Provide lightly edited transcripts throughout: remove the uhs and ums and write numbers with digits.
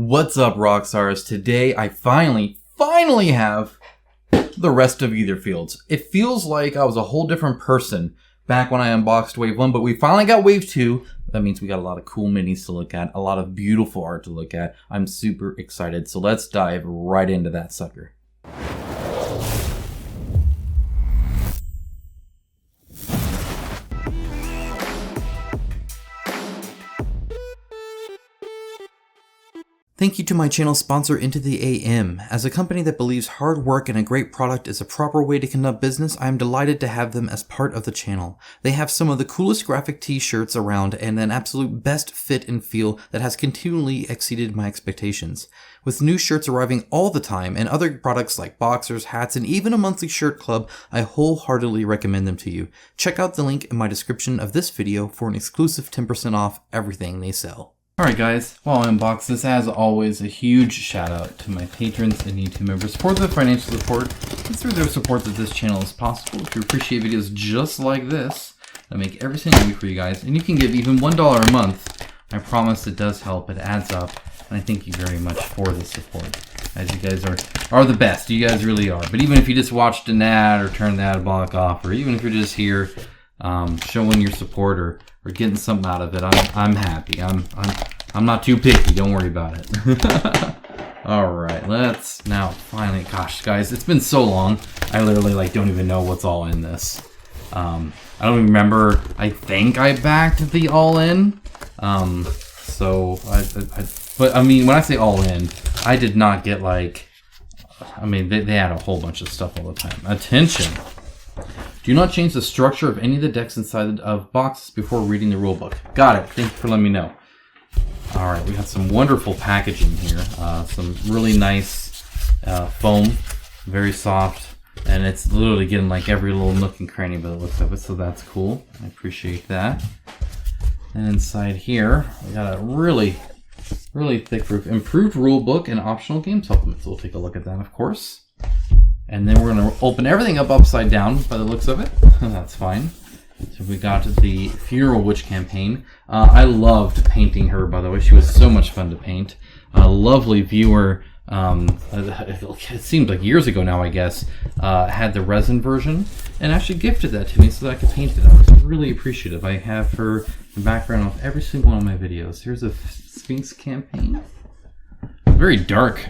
What's up, Rockstars? Today I finally have the rest of Etherfields. It feels like I was a whole different person back when I unboxed Wave 1, but we finally got Wave 2. That means we got a lot of cool minis to look at, a lot of beautiful art to look at. I'm super excited, so let's dive right into that sucker. Thank you to my channel sponsor Into the AM. As a company that believes hard work and a great product is a proper way to conduct business, I am delighted to have them as part of the channel. They have some of the coolest graphic t-shirts around and an absolute best fit and feel that has continually exceeded my expectations. With new shirts arriving all the time and other products like boxers, hats, and even a monthly shirt club, I wholeheartedly recommend them to you. Check out the link in my description of this video for an exclusive 10% off everything they sell. Alright guys, while I unbox this, as always, a huge shout out to my patrons and YouTube members for the financial support. It's through their support that this channel is possible. If you appreciate videos just like this, I make every single week for you guys, and you can give even $1 a month. I promise it does help, it adds up, and I thank you very much for the support. As you guys are the best, you guys really are. But even if you just watched an ad or turned the ad block off, or even if you're just here showing your support or getting something out of it, I'm happy. I'm not too picky, don't worry about it. Alright, let's now finally, gosh guys, it's been so long, I literally don't even know what's all in this. I don't even remember, I think I backed the all-in. But I mean, when I say all-in, I did not get they had a whole bunch of stuff all the time. Attention! Do not change the structure of any of the decks inside of boxes before reading the rulebook. Got it. Thank you for letting me know. Alright, we got some wonderful packaging here. Some really nice foam. Very soft. And it's literally getting every little nook and cranny by the looks of it, so that's cool. I appreciate that. And inside here, we got a really thick proof. Improved rulebook and optional game supplements. So we'll take a look at that, of course. And then we're going to open everything up upside down by the looks of it. That's fine. So we got the Funeral Witch campaign. I loved painting her, by the way. She was so much fun to paint. A lovely viewer, it seemed like years ago now, I guess, had the resin version and actually gifted that to me so that I could paint it. I was really appreciative. I have her in the background of every single one of my videos. Here's a Sphinx campaign. Very dark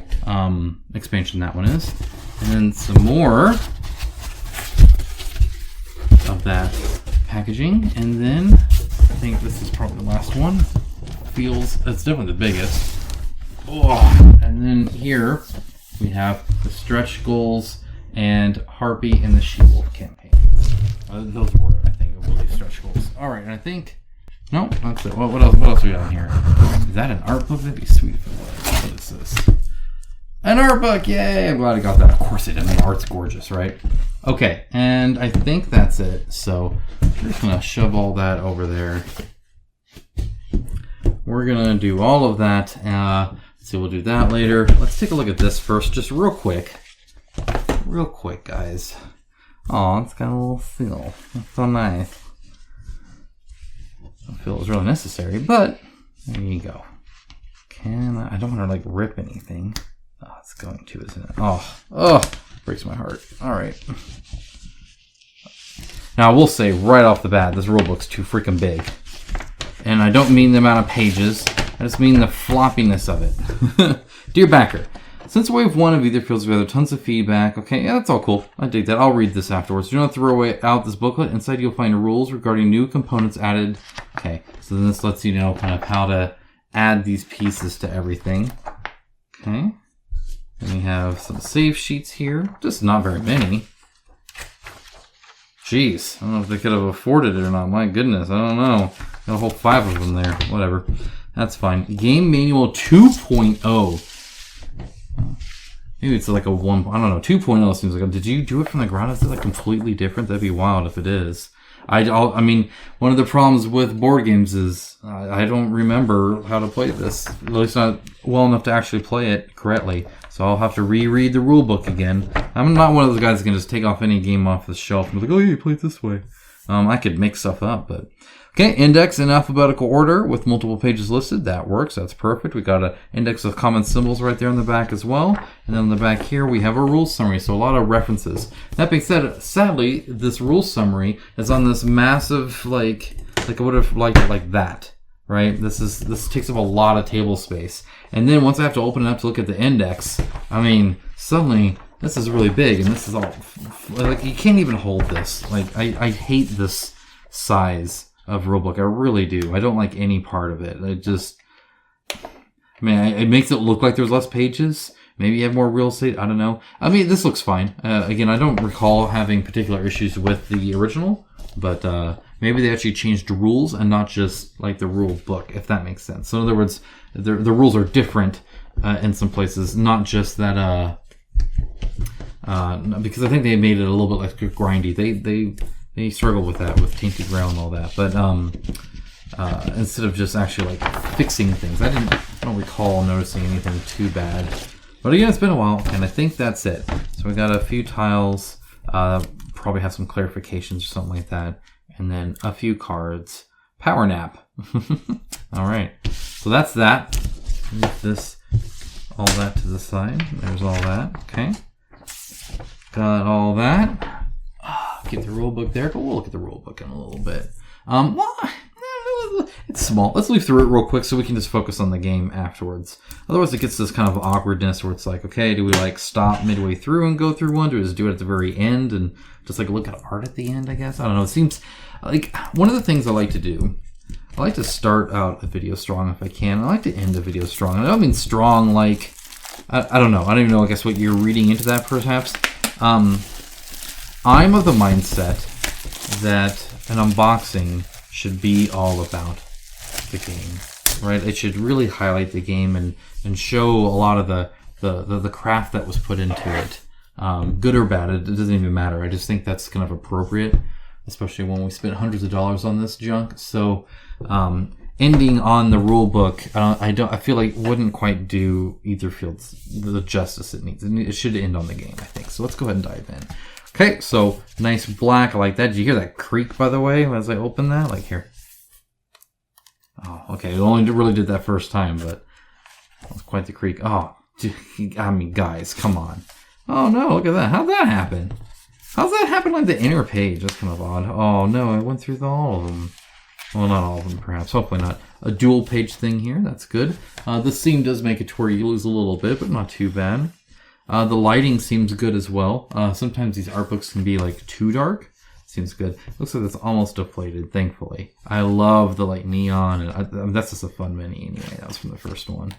expansion that one is. And then some more of that packaging. And then I think this is probably the last one. It's definitely the biggest. Oh, and then here we have the stretch goals and Harpy and the She Wolf campaign. Those were, I think, really stretch goals. All right, and I think no, that's it. What else we got in here? Is that an art book? That'd be sweet if it was. What is this? An art book! Yay! I'm glad I got that. Of course it is. I mean, art's gorgeous, right? Okay, and I think that's it. So we're just gonna shove all that over there. We're gonna do all of that. So we'll do that later. Let's take a look at this first, just real quick. Real quick, guys. Oh, it's got a little feel. That's so nice. I don't feel it was really necessary, but there you go. I don't want to rip anything. Oh, it's going to, isn't it? Oh, breaks my heart. All right. Now I will say right off the bat, this rulebook's too freaking big, and I don't mean the amount of pages. I just mean the floppiness of it. Dear backer, since Wave 1 of Etherfields, we have tons of feedback. Okay, yeah, that's all cool. I dig that. I'll read this afterwards. Do not throw out this booklet. Inside you'll find rules regarding new components added. Okay, so then this lets you know kind of how to add these pieces to everything. Okay. And we have some save sheets here. Just not very many. Jeez, I don't know if they could have afforded it or not. My goodness, I don't know. Got a whole 5 of them there. Whatever. That's fine. Game Manual 2.0. Maybe it's like a 1. I don't know. 2.0 seems like. Did you do it from the ground? Is it completely different? That'd be wild if it is. I mean, one of the problems with board games is I don't remember how to play this. At least not well enough to actually play it correctly. So I'll have to reread the rule book again. I'm not one of those guys that can just take off any game off the shelf and be like, oh, yeah, you play it this way. I could make stuff up, but Okay, index in alphabetical order with multiple pages listed. That works. That's perfect. We got an index of common symbols right there on the back as well. And then on the back here, we have a rules summary. So a lot of references. That being said, sadly, this rules summary is on this massive, like I would have liked it like that, right? This takes up a lot of table space. And then once I have to open it up to look at the index, I mean, suddenly this is really big, and this is all, like, you can't even hold this. Like, I hate this size of rulebook. I really do. I don't like any part of it. It makes it look like there's less pages. Maybe you have more real estate. I don't know. I mean, this looks fine. Again, I don't recall having particular issues with the original, but maybe they actually changed the rules and not just like the rule book, if that makes sense. So in other words, the rules are different in some places, not just that. Because I think they made it a little bit like grindy. They struggle with that, with tainted grail and all that. But instead of just actually like fixing things, I don't recall noticing anything too bad. But again, it's been a while, and I think that's it. So we got a few tiles, probably have some clarifications or something like that, and then a few cards. Power nap. All right. So that's that. Move all that to the side. There's all that. Okay. Got all that. Get the rule book there, but we'll look at the rule book in a little bit. It's small. Let's leaf through it real quick so we can just focus on the game afterwards. Otherwise, it gets this kind of awkwardness where it's like, okay, do we like stop midway through and go through one? Do we just do it at the very end and just like look at art at the end, I guess? I don't know. It seems like one of the things I like to do, I like to start out a video strong if I can. I like to end a video strong. And I don't mean strong like, I don't know. I don't even know, I guess, what you're reading into that perhaps. I'm of the mindset that an unboxing should be all about the game, right? It should really highlight the game and show a lot of the craft that was put into it. Good or bad, it doesn't even matter. I just think that's kind of appropriate, especially when we spent hundreds of dollars on this junk. So ending on the rule book, I feel like wouldn't quite do Etherfields the justice it needs. It should end on the game, I think. So let's go ahead and dive in. Okay, so nice black. I like that. Did you hear that creak, by the way, as I opened that? Like here. Oh, okay. It only really did that first time, but that was quite the creak. Oh, I mean, guys, come on. Oh, no, look at that. How'd that happen? How's that happen like the inner page? That's kind of odd. Oh, no, I went through all of them. Well, not all of them, perhaps. Hopefully not. A dual page thing here. That's good. This scene does make it to where you lose a little bit, but not too bad. The lighting seems good as well. Sometimes these art books can be like too dark. Seems good. Looks like it's almost deflated, thankfully. I love the like neon. And that's just a fun mini anyway. That was from the first one.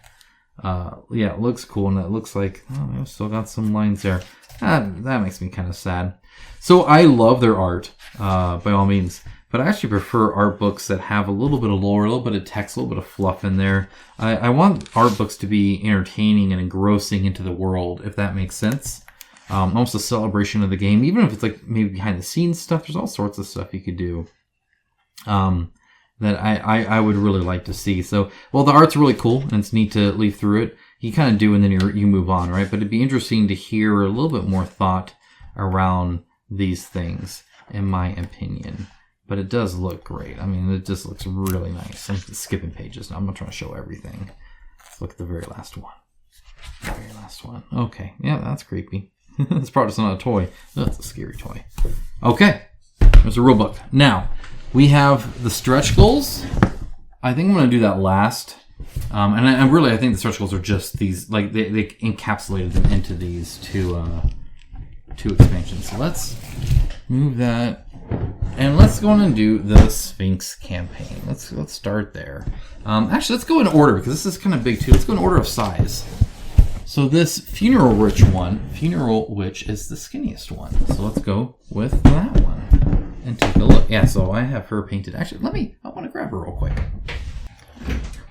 Yeah, it looks cool. And it looks like, oh, I've still got some lines there. That makes me kind of sad. So I love their art, by all means. But I actually prefer art books that have a little bit of lore, a little bit of text, a little bit of fluff in there. I want art books to be entertaining and engrossing into the world, if that makes sense. Almost a celebration of the game. Even if it's like maybe behind the scenes stuff, there's all sorts of stuff you could do that I would really like to see. So, well, the art's really cool, and it's neat to leaf through it. You kind of do, and then you move on, right? But it'd be interesting to hear a little bit more thought around these things, in my opinion. But it does look great. I mean, it just looks really nice. I'm skipping pages now. I'm not trying to show everything. Let's look at the very last one. The very last one. Okay. Yeah, that's creepy. It's probably just not a toy. That's a scary toy. Okay. There's a rule book. Now, we have the stretch goals. I think I'm going to do that last. And I think the stretch goals are just these, like, they encapsulated them into these two expansions. So let's move that. And let's go on and do the Sphinx campaign. Let's start there. Actually, let's go in order because this is kind of big too. Let's go in order of size. So this Funeral Witch is the skinniest one. So let's go with that one and take a look. Yeah, so I have her painted. Actually, I want to grab her real quick.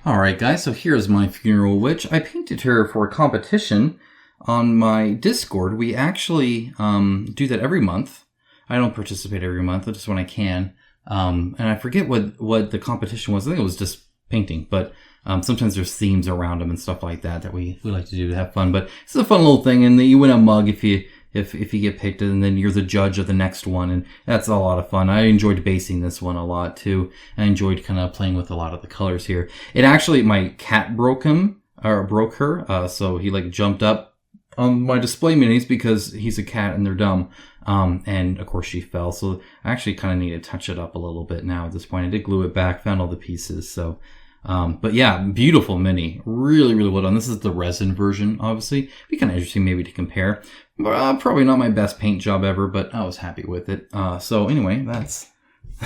All right, guys. So here's my Funeral Witch. I painted her for a competition on my Discord. We actually do that every month. I don't participate every month, just when I can. And I forget what the competition was. I think it was just painting, but sometimes there's themes around them and stuff like that we like to do to have fun. But it's a fun little thing, and you win a mug if you if you get picked, and then you're the judge of the next one, and that's a lot of fun. I enjoyed basing this one a lot too. I enjoyed kind of playing with a lot of the colors here. It actually, my cat broke her, so he like jumped up on my display minis because he's a cat and they're dumb. And of course she fell, so I actually kind of need to touch it up a little bit now at this point. I did glue it back, found all the pieces, so but yeah, beautiful mini, really well done. This is the resin version, obviously. Be kind of interesting maybe to compare, but probably not my best paint job ever, but I was happy with it. So anyway, that's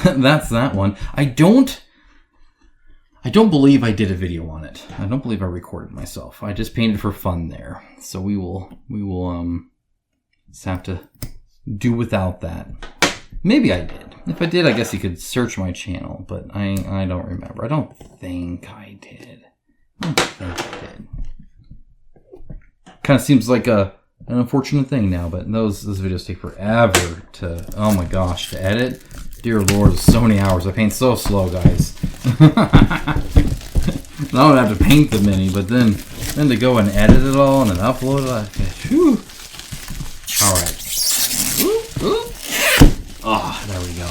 that's that one. I don't believe I did a video on it. I don't believe I recorded myself. I just painted for fun there, so we will just have to do without that. Maybe I did. If I did, I guess you could search my channel, but I don't remember. I don't think I did. Kind of seems like an unfortunate thing now, but those videos take forever to, oh my gosh, to edit. Dear Lord, so many hours. I paint so slow, guys. I don't have to paint the mini, but then to go and edit it all and then upload it. Whew. All right. Oh, there we go.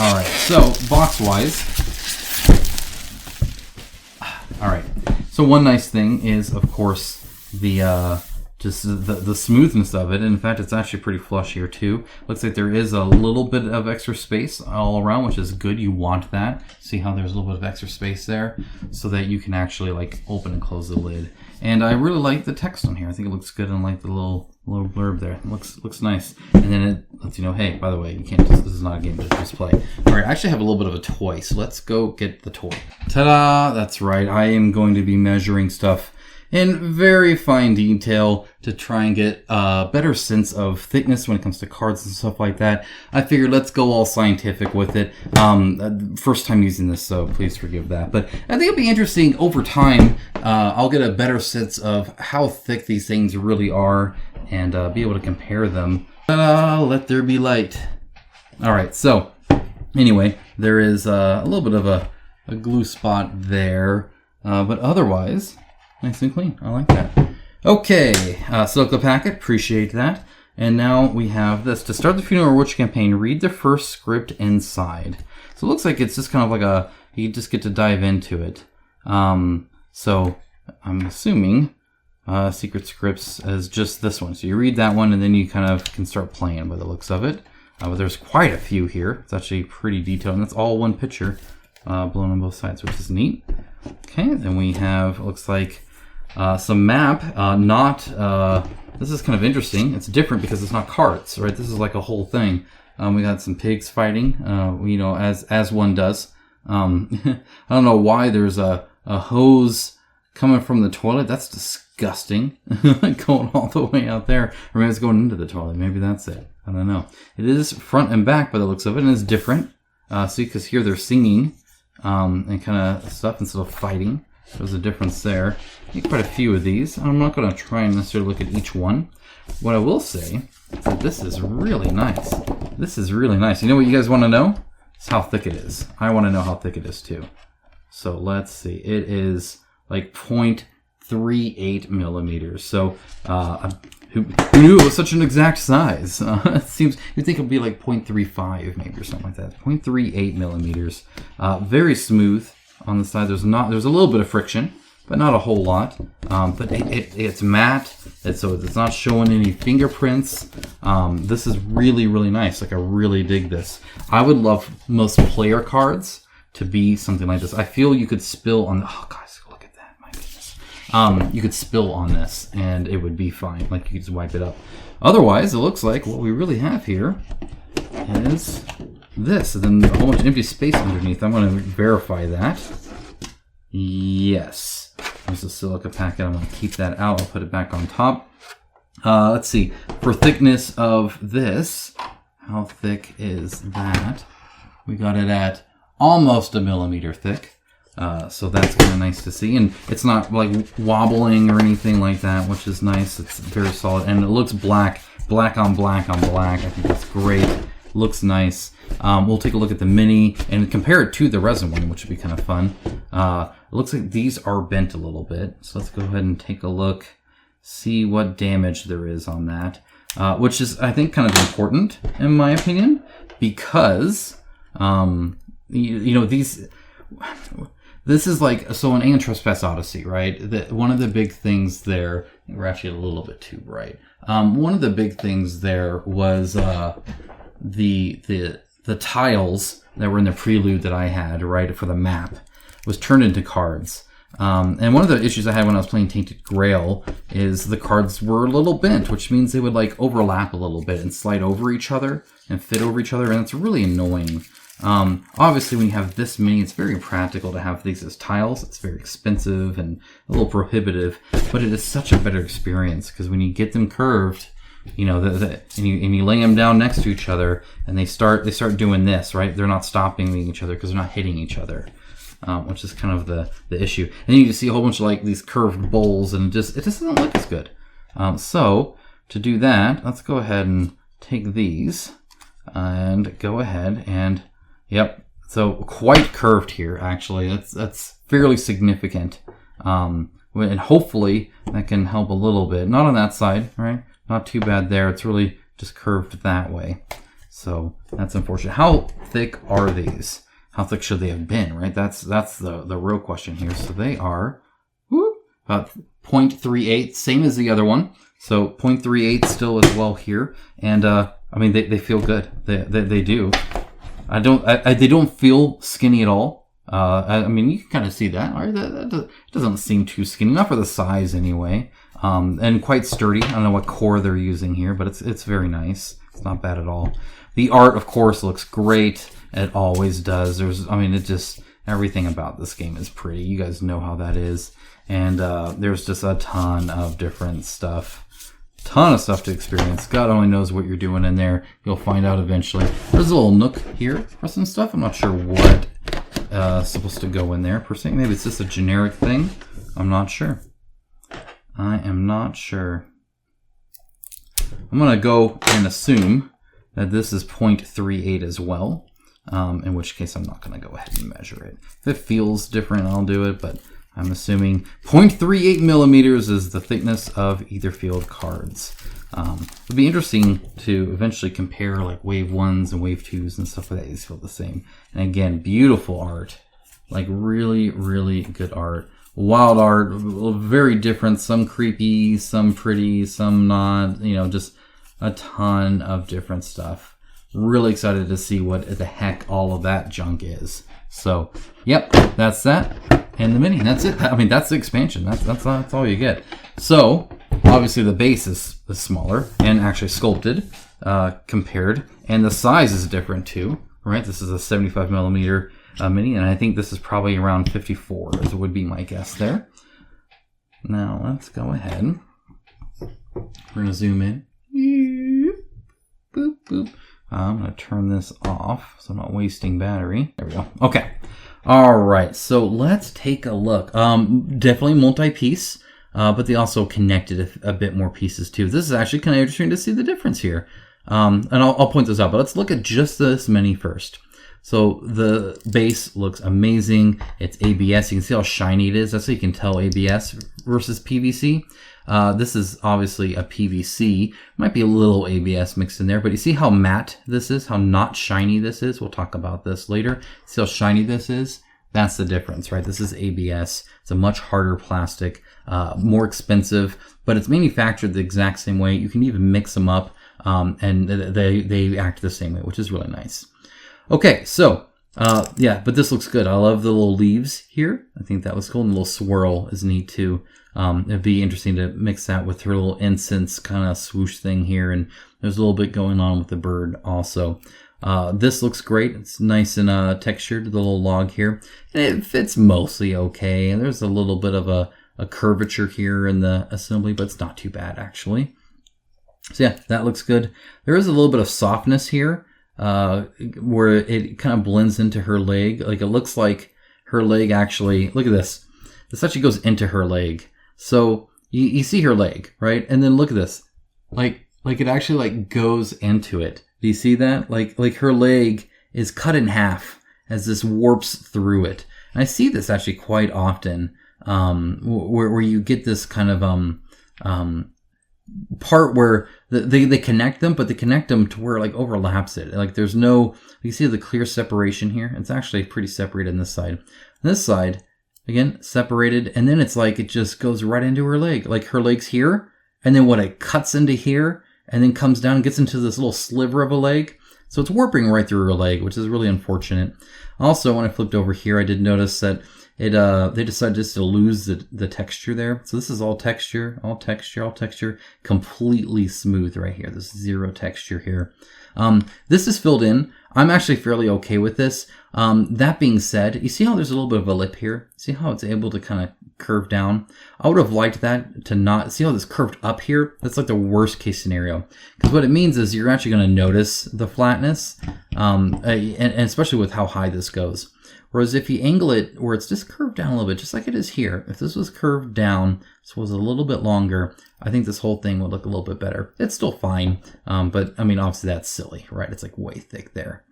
All right, so box-wise. All right, so one nice thing is, of course, the just the smoothness of it. And in fact, it's actually pretty flush here too. Looks like there is a little bit of extra space all around, which is good. You want that. See how there's a little bit of extra space there, so that you can actually like open and close the lid. And I really like the text on here. I think it looks good, and like the little blurb there. It looks nice. And then it lets you know, hey, by the way, you can't just, this is not a game to display. All right, I actually have a little bit of a toy, so let's go get the toy. Ta-da! That's right. I am going to be measuring stuff in very fine detail to try and get a better sense of thickness when it comes to cards and stuff like that. I figured let's go all scientific with it. First time using this, so please forgive that. But I think it'll be interesting over time. I'll get a better sense of how thick these things really are and be able to compare them. Let there be light. All right, so anyway, there is a little bit of a glue spot there, but otherwise, nice and clean. I like that. Okay, silica packet, appreciate that. And now we have this. To start the Funeral Witch campaign, read the first script inside. So it looks like it's just kind of like you just get to dive into it. So I'm assuming secret scripts as just this one. So you read that one and then you kind of can start playing by the looks of it. But there's quite a few here. It's actually pretty detailed, and it's all one picture blown on both sides, which is neat. Okay, then we have, looks like, some map, this is kind of interesting. It's different because it's not cards, right? This is like a whole thing. We got some pigs fighting, you know, as one does. I don't know why there's a hose coming from the toilet. That's disgusting. Going all the way out there. Or maybe it's going into the toilet. Maybe that's it. I don't know. It is front and back by the looks of it, and it's different. See, because here they're singing and kind of stuff instead of fighting. There's a difference there. Get quite a few of these. I'm not going to try and necessarily look at each one. What I will say is that this is really nice. This is really nice. You know what you guys want to know? It's how thick it is. I want to know how thick it is too. So let's see. It is like 0.38 millimeters. So who knew it was such an exact size? It seems you'd think it would be like 0.35 maybe or something like that. 0.38 millimeters. Very smooth on the side. There's a little bit of friction, but not a whole lot. But it's matte, so it's not showing any fingerprints. This is really, really nice. Like, I really dig this. I would love most player cards to be something like this. I feel you could spill on. Oh, guys, look at that! My goodness. You could spill on this, and it would be fine. Like, you could just wipe it up. Otherwise, it looks like what we really have here is this, and then a whole bunch of empty space underneath. I'm going to verify that. Yes. There's a silica packet. I'm going to keep that out. I'll put it back on top. Let's see. For thickness of this, how thick is that? We got it at almost a millimeter thick. So that's kind of nice to see. And it's not like wobbling or anything like that, which is nice. It's very solid. And it looks black on black on black. I think that's great. Looks nice. We'll take a look at the mini and compare it to the resin one, which would be kind of fun. It looks like these are bent a little bit. So let's go ahead and take a look, see what damage there is on that. which is, I think, kind of important in my opinion, because, you know, this is like, so in Alien Trespass Odyssey, right? One of the big things there, we're actually a little bit too bright. One of the big things there was the tiles that were in the prelude that I had, right, for the map, was turned into cards. And one of the issues I had when I was playing Tainted Grail is the cards were a little bent, which means they would like overlap a little bit and slide over each other and fit over each other, and it's really annoying. Obviously, when you have this many, it's very practical to have these as tiles. It's very expensive and a little prohibitive, but it is such a better experience because when you get them curved, you know, and you lay them down next to each other, and they start doing this, right? They're not stopping each other because they're not hitting each other, which is kind of the issue. And you can see a whole bunch of like these curved bowls, and it just doesn't look as good. So to do that, let's go ahead and take these and go ahead and, yep. So quite curved here, actually. That's fairly significant. And hopefully that can help a little bit. Not on that side, right? Not too bad there. It's really just curved that way. So that's unfortunate. How thick are these? How thick should they have been, right? That's the real question here. So they are about 0.38, same as the other one. So 0.38 still as well here. And I mean, they feel good. They do. They don't feel skinny at all. I mean, you can kind of see that. Right? That doesn't seem too skinny, not for the size anyway. And quite sturdy. I don't know what core they're using here, but it's very nice. It's not bad at all. The art, of course, looks great. It always does. Everything about this game is pretty. You guys know how that is. And there's just a ton of different stuff. Ton of stuff to experience. God only knows what you're doing in there. You'll find out eventually. There's a little nook here for some stuff. I'm not sure what supposed to go in there per se. Maybe it's just a generic thing. I'm not sure. I am not sure. I'm going to go and assume that this is 0.38 as well. In which case I'm not going to go ahead and measure it. If it feels different, I'll do it, but I'm assuming 0.38 millimeters is the thickness of Etherfield cards. It'll be interesting to eventually compare like wave 1s and wave 2s and stuff like that. These feel the same. And again, beautiful art. Like really, really good art. Wild art, very different. Some creepy, some pretty, some not. You know, just a ton of different stuff. Really excited to see what the heck all of that junk is. So, yep, that's that. And the mini, that's it. I mean, that's the expansion. That's all you get. So, obviously the base is smaller and actually sculpted compared. And the size is different too, right? This is a 75 millimeter mini, and I think this is probably around 54, as would be my guess there. Now, let's go ahead. We're going to zoom in. Boop, boop. I'm going to turn this off so I'm not wasting battery. There we go. Okay. All right. So let's take a look. Definitely multi-piece, but they also connected a bit more pieces too. This is actually kind of interesting to see the difference here. And I'll point this out, but let's look at just this mini first. So the base looks amazing. It's ABS. You can see how shiny it is. That's how you can tell ABS versus PVC. This is obviously a PVC. Might be a little ABS mixed in there, but you see how matte this is, how not shiny this is? We'll talk about this later. See how shiny this is? That's the difference, right? This is ABS. It's a much harder plastic, more expensive, but it's manufactured the exact same way. You can even mix them up, and they act the same way, which is really nice. Okay, so, yeah, but this looks good. I love the little leaves here. I think that was cool. And the little swirl is neat too. It'd be interesting to mix that with her little incense kind of swoosh thing here. And there's a little bit going on with the bird also. This looks great. It's nice and textured, the little log here. And it fits mostly okay. And there's a little bit of a curvature here in the assembly, but it's not too bad actually. So yeah, that looks good. There is a little bit of softness here. Where it kind of blends into her leg. Like it looks like her leg actually, look at this. This actually goes into her leg. So you see her leg, right? And then look at this. Like it actually like goes into it. Do you see that? Like her leg is cut in half as this warps through it. And I see this actually quite often, where you get this kind of, part where they connect them, but they connect them to where it like overlaps it. Like there's no, you see the clear separation here. It's actually pretty separated on this side. On this side, again, separated, and then it's like it just goes right into her leg. Like her leg's here, and then what, it cuts into here, and then comes down and gets into this little sliver of a leg. So it's warping right through her leg, which is really unfortunate. Also, when I flipped over here, I did notice that they decided just to lose the texture there. So this is all texture, completely smooth right here. There's zero texture here. This is filled in. I'm actually fairly okay with this. That being said, you see how there's a little bit of a lip here? See how it's able to kind of curve down? I would have liked that to not, see how this curved up here? That's like the worst case scenario. Because what it means is you're actually going to notice the flatness, and especially with how high this goes. Whereas if you angle it where it's just curved down a little bit, just like it is here, if this was curved down, this was a little bit longer, I think this whole thing would look a little bit better. It's still fine, but I mean, obviously that's silly, right? It's like way thick there.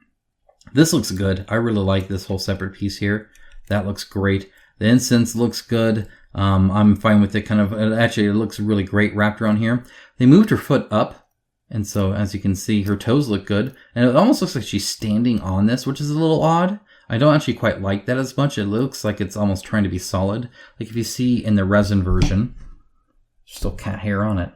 This looks good. I really like this whole separate piece here. That looks great. The incense looks good. I'm fine with it kind of, actually it looks really great wrapped around here. They moved her foot up, and so as you can see, her toes look good. And it almost looks like she's standing on this, which is a little odd. I don't actually quite like that as much. It looks like it's almost trying to be solid. Like if you see in the resin version, still cat hair on it.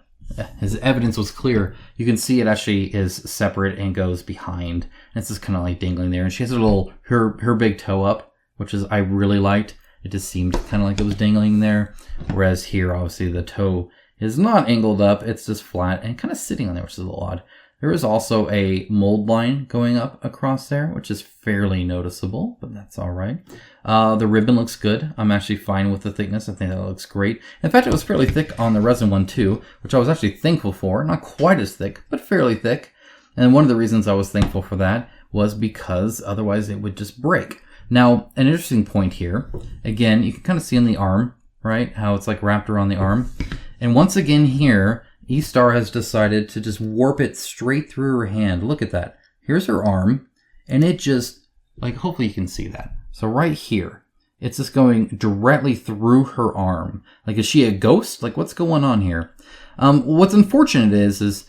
His evidence was clear. You can see it actually is separate and goes behind. And it's just kind of like dangling there. And she has a little, her big toe up, which is, I really liked. It just seemed kind of like it was dangling there. Whereas here, obviously the toe is not angled up. It's just flat and kind of sitting on there, which is a little odd. There is also a mold line going up across there, which is fairly noticeable, but that's all right. The ribbon looks good. I'm actually fine with the thickness. I think that looks great. In fact, it was fairly thick on the resin one too, which I was actually thankful for. Not quite as thick, but fairly thick. And one of the reasons I was thankful for that was because otherwise it would just break. Now, an interesting point here. Again, you can kind of see on the arm, right? How it's like wrapped around the arm. And once again here, E-Star has decided to just warp it straight through her hand. Look at that. Here's her arm, and it just, like, hopefully you can see that. So right here, it's just going directly through her arm. Like, is she a ghost? Like, what's going on here? What's unfortunate is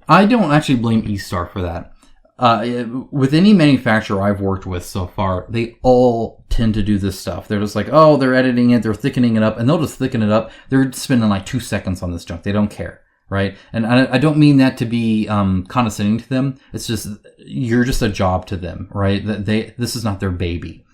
I don't actually blame E-Star for that. With any manufacturer I've worked with so far, they all tend to do this stuff. They're just like, oh, they're editing it, they're thickening it up, and they'll just thicken it up. They're spending like 2 seconds on this junk. They don't care, right? And I don't mean that to be condescending to them. It's just, you're just a job to them, right? This is not their baby.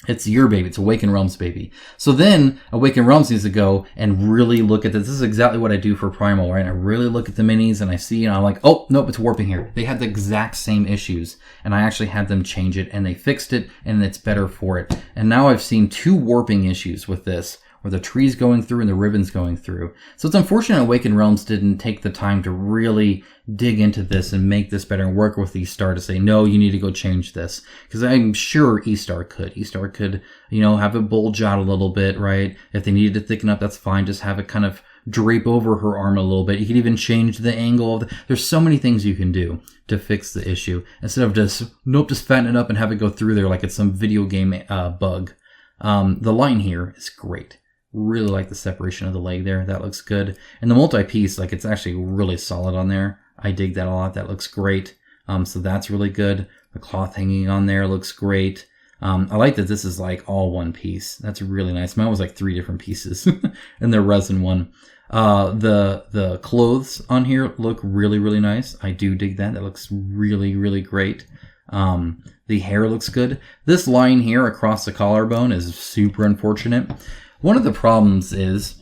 It's your baby. It's Awakened Realms' baby. So then Awakened Realms needs to go and really look at this. This is exactly what I do for Primal, right? I really look at the minis and I see, and I'm like, oh, nope, it's warping here. They had the exact same issues, and I actually had them change it, and they fixed it, and it's better for it. And now I've seen 2 warping issues with this, where the tree's going through and the ribbon's going through. So it's unfortunate Awakened Realms didn't take the time to really dig into this and make this better and work with E-Star to say, no, you need to go change this. Because I'm sure E-Star could. E-Star could, have it bulge out a little bit, right? If they needed to thicken up, that's fine. Just have it kind of drape over her arm a little bit. You could even change the angle of there's so many things you can do to fix the issue. Instead of just fatten it up and have it go through there like it's some video game bug. The line here is great. Really like the separation of the leg there. That looks good. And the multi-piece, like, it's actually really solid on there. I dig that a lot. That looks great. So that's really good. The cloth hanging on there looks great. I like that this is like all one piece. That's really nice. Mine was like 3 different pieces in the resin one. The clothes on here look really, really nice. I do dig that. That looks really, really great. The hair looks good. This line here across the collarbone is super unfortunate. One of the problems is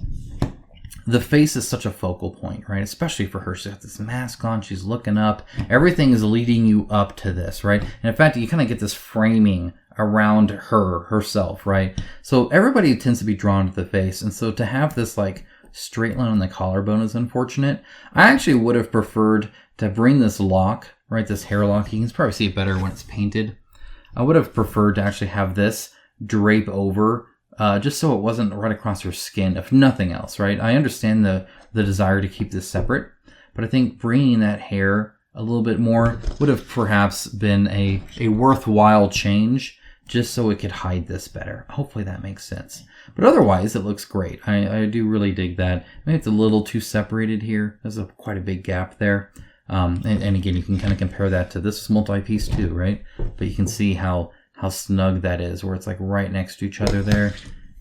the face is such a focal point, right? Especially for her. She's got this mask on. She's looking up. Everything is leading you up to this, right? And in fact, you kind of get this framing around herself, right? So everybody tends to be drawn to the face. And so to have this like straight line on the collarbone is unfortunate. I actually would have preferred to bring this lock, right? This hair lock. You can probably see it better when it's painted. I would have preferred to actually have this drape over just so it wasn't right across her skin, if nothing else, right? I understand the desire to keep this separate, but I think bringing that hair a little bit more would have perhaps been a worthwhile change just so it could hide this better. Hopefully that makes sense. But otherwise, it looks great. I do really dig that. Maybe it's a little too separated here. There's quite a big gap there. And again, you can kind of compare that to this multi-piece too, right? But you can see how snug that is, where it's like right next to each other there,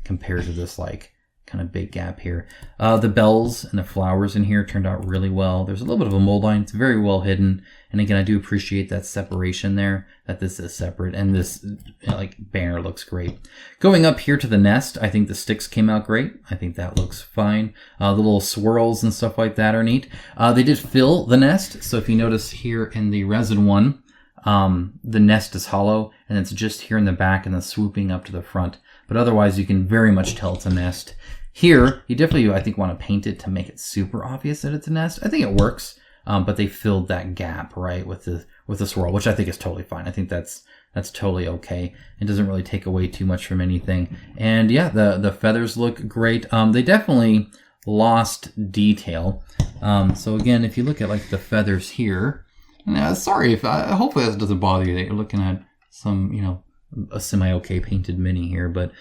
compared to this like kind of big gap here. The bells and the flowers in here turned out really well. There's a little bit of a mold line. It's very well hidden. And again, I do appreciate that separation there, that this is separate. And this like banner looks great. Going up here to the nest, I think the sticks came out great. I think that looks fine. The little swirls and stuff like that are neat. They did fill the nest. So if you notice here in the resin one, the nest is hollow and it's just here in the back and then swooping up to the front. But otherwise, you can very much tell it's a nest. Here, you definitely, I think, want to paint it to make it super obvious that it's a nest. I think it works, but they filled that gap, right, with the swirl, which I think is totally fine. I think that's totally okay. It doesn't really take away too much from anything. And yeah, the feathers look great. They definitely lost detail. So again, if you look at like the feathers here, sorry if hopefully that doesn't bother you that you're looking at some, a semi-okay painted mini here. But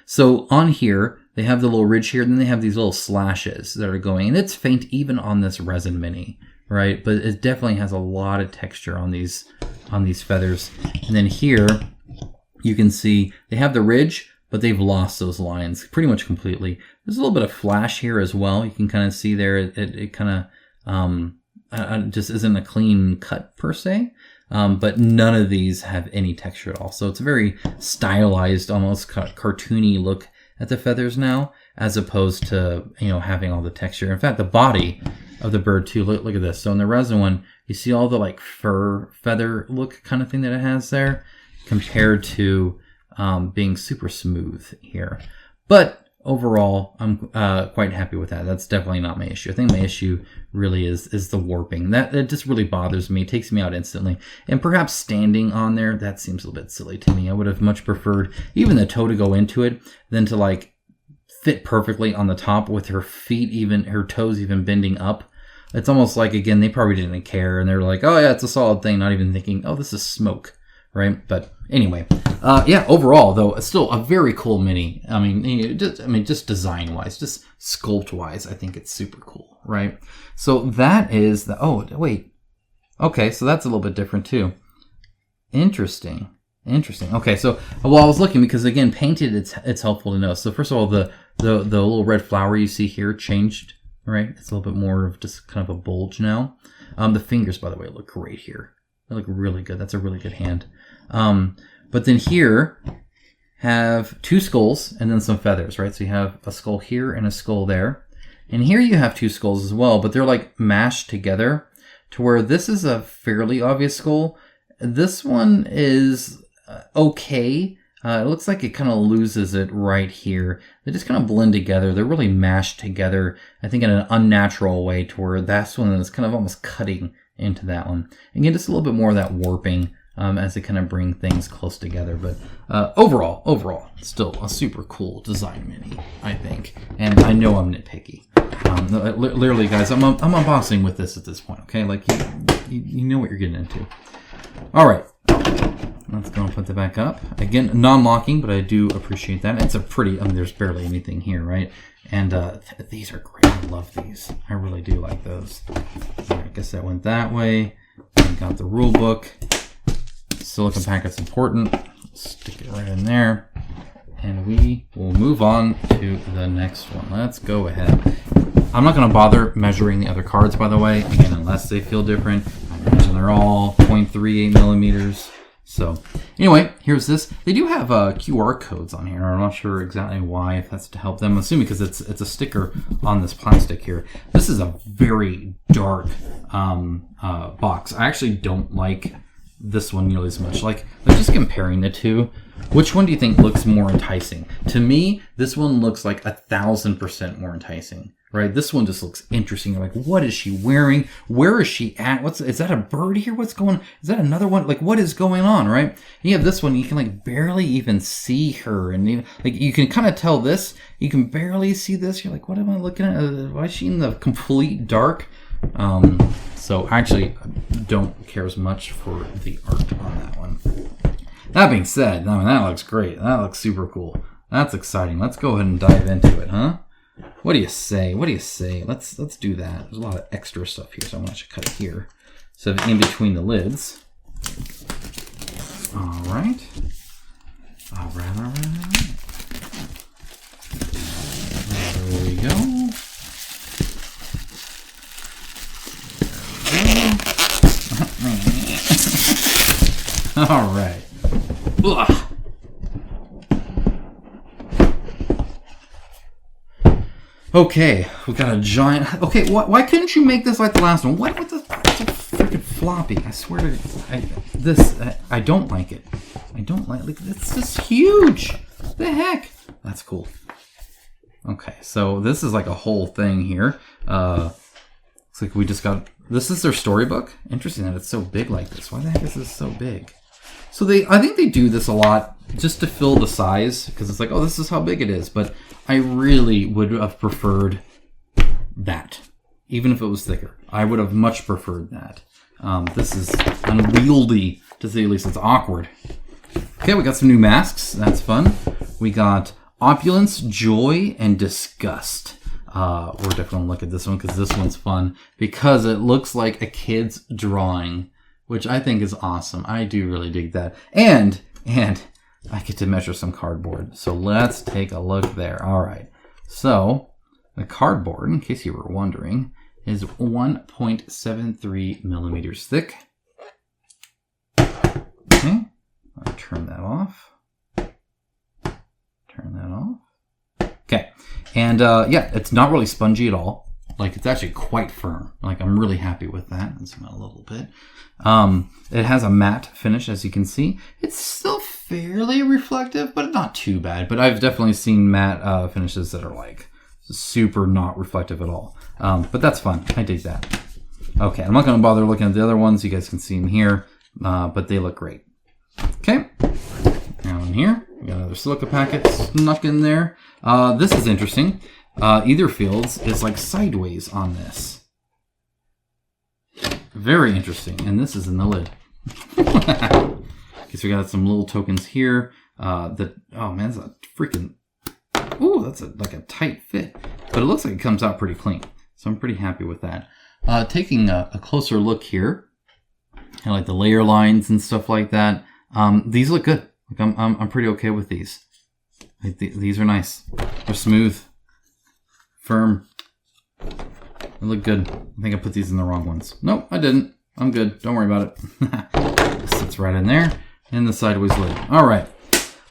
so on here, they have the little ridge here, and then they have these little slashes that are going, and it's faint even on this resin mini, right? But it definitely has a lot of texture on these feathers. And then here, you can see they have the ridge, but they've lost those lines pretty much completely. There's a little bit of flash here as well. You can kind of see there, it kind of just isn't a clean cut per se. But none of these have any texture at all. So it's a very stylized, almost cartoony look at the feathers now, as opposed to, having all the texture. In fact, the body of the bird too, look at this. So in the resin one, you see all the like fur feather look kind of thing that it has there, compared to being super smooth here. But overall, I'm quite happy with that. That's definitely not my issue. I think my issue really is the warping. That just really bothers me. It takes me out instantly. And perhaps standing on there, that seems a little bit silly to me. I would have much preferred even the toe to go into it than to like fit perfectly on the top with her toes even bending up. It's almost like, again, they probably didn't care. And they're like, oh yeah, it's a solid thing. Not even thinking, oh, this is smoke. Right? But anyway, yeah, overall, though, it's still a very cool mini. I mean, just design-wise, just sculpt-wise, I think it's super cool, right? So that is oh, wait. Okay, so that's a little bit different, too. Interesting. Okay, so, well, I was looking because, again, painted, it's helpful to know. So first of all, the little red flower you see here changed, right? It's a little bit more of just kind of a bulge now. The fingers, by the way, look great here. They look really good. That's a really good hand. But then here have two skulls and then some feathers, right? So you have a skull here and a skull there. And here you have two skulls as well, but they're like mashed together to where this is a fairly obvious skull. This one is okay. It looks like it kind of loses it right here. They just kind of blend together. They're really mashed together, I think, in an unnatural way to where that's one that's kind of almost cutting into that one. Again, just a little bit more of that warping as they kind of bring things close together. But overall, still a super cool design mini, I think. And I know I'm nitpicky. Literally, guys, I'm unboxing with this at this point, okay? Like, you know what you're getting into. All right. Let's go and put that back up. Again, non-locking, but I do appreciate that. It's a pretty, there's barely anything here, right? And these are great. I love these. I really do like those. All right, I guess that went that way. We got the rule book. Silicone packet's important. Stick it right in there. And we will move on to the next one. Let's go ahead. I'm not going to bother measuring the other cards, by the way, again, unless they feel different. I imagine they're all 0.38 millimeters. So anyway, here's this. They do have QR codes on here. I'm not sure exactly why, if that's to help them. I'm assuming because it's a sticker on this plastic here. This is a very dark box. I actually don't like this one nearly as much. Like, just comparing the two, which one do you think looks more enticing? To me, this one looks like 1,000% more enticing. Right, this one just looks interesting. You're like, what is she wearing? Where is she at? Is that a bird here? What's going on? Is that another one? Like, what is going on, right? And you have this one, you can like barely even see her. And even, like, you can kind of tell this. You can barely see this. You're like, what am I looking at? Why is she in the complete dark? So actually, I don't care as much for the art on that one. That being said, I mean, that looks great. That looks super cool. That's exciting. Let's go ahead and dive into it, huh? What do you say? What do you say? Let's do that. There's a lot of extra stuff here, so I'm going to cut it here. So in between the lids. All right. All right. There we go. All right. Ugh. Okay, we got a giant. Okay, why couldn't you make this like the last one? What the? It's so freaking floppy. I swear to I don't like it. I don't like it's just huge. What the heck? That's cool. Okay, so this is like a whole thing here. Looks like we just got. This is their storybook. Interesting that it's so big like this. Why the heck is this so big? So I think they do this a lot just to fill the size because it's like, oh, this is how big it is. But I really would have preferred that, even if it was thicker. I would have much preferred that. This is unwieldy, to say the least. It's awkward. Okay, we got some new masks. That's fun. We got Opulence, Joy, and Disgust. We're definitely going to look at this one because this one's fun because it looks like a kid's drawing, which I think is awesome. I do really dig that. And I get to measure some cardboard. So let's take a look there. All right. So the cardboard, in case you were wondering, is 1.73 millimeters thick. Okay. I'll turn that off. Turn that off. Okay. And yeah, it's not really spongy at all. Like, it's actually quite firm. Like, I'm really happy with that. Let's zoom out a little bit. It has a matte finish, as you can see. It's still fairly reflective, but not too bad. But I've definitely seen matte finishes that are, like, super not reflective at all. But that's fun. I dig that. Okay, I'm not going to bother looking at the other ones. You guys can see them here, but they look great. Okay, now in here, we got another silica packet snuck in there. This is interesting. Etherfields is like sideways on this. Very interesting. And this is in the lid. Okay, so we got some little tokens here. Oh man, that's a freaking... Ooh, that's like a tight fit. But it looks like it comes out pretty clean. So I'm pretty happy with that. Taking a closer look here. I like the layer lines and stuff like that. These look good. Like I'm pretty okay with these. Like these are nice. They're smooth. Firm. They look good. I think I put these in the wrong ones. Nope, I didn't. I'm good. Don't worry about it. It sits right in there. In the sideways lid. All right.